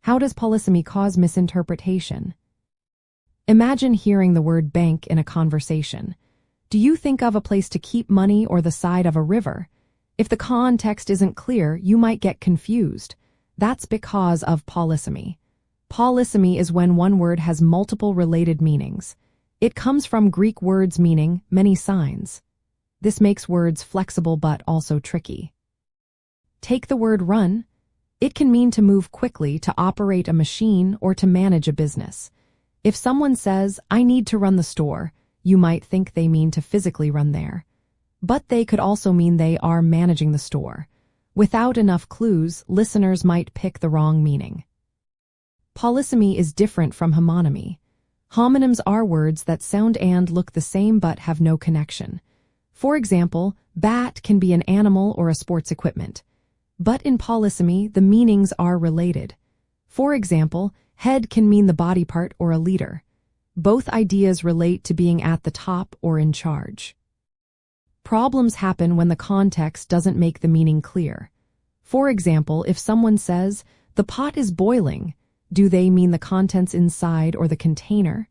How does polysemy cause misinterpretation? Imagine hearing the word bank in a conversation. Do you think of a place to keep money or the side of a river? If the context isn't clear, you might get confused. That's because of polysemy. Polysemy is when one word has multiple related meanings. It comes from Greek words meaning many signs. This makes words flexible but also tricky. Take the word run. It can mean to move quickly, to operate a machine, or to manage a business. If someone says, "I need to run the store," you might think they mean to physically run there. But they could also mean they are managing the store. Without enough clues, listeners might pick the wrong meaning. Polysemy is different from homonymy. Homonyms are words that sound and look the same but have no connection. For example, bat can be an animal or a sports equipment. But in polysemy, the meanings are related. For example, head can mean the body part or a leader. Both ideas relate to being at the top or in charge. Problems happen when the context doesn't make the meaning clear. For example, if someone says, "The pot is boiling," do they mean the contents inside or the container?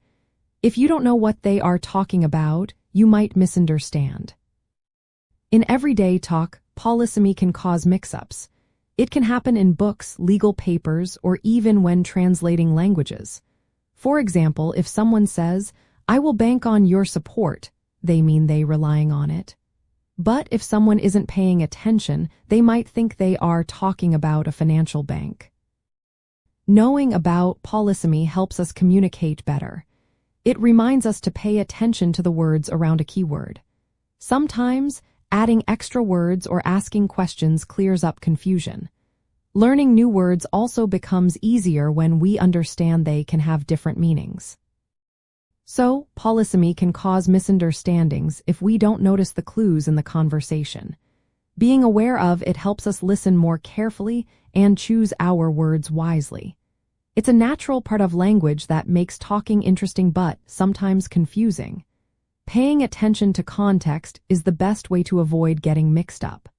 If you don't know what they are talking about, you might misunderstand. In everyday talk, polysemy can cause mix-ups. It can happen in books, legal papers, or even when translating languages. For example, if someone says, "I will bank on your support," they mean they relying on it. But if someone isn't paying attention, they might think they are talking about a financial bank. Knowing about polysemy helps us communicate better. It reminds us to pay attention to the words around a keyword. Sometimes, adding extra words or asking questions clears up confusion. Learning new words also becomes easier when we understand they can have different meanings. So, polysemy can cause misunderstandings if we don't notice the clues in the conversation. Being aware of it helps us listen more carefully and choose our words wisely. It's a natural part of language that makes talking interesting but sometimes confusing. Paying attention to context is the best way to avoid getting mixed up.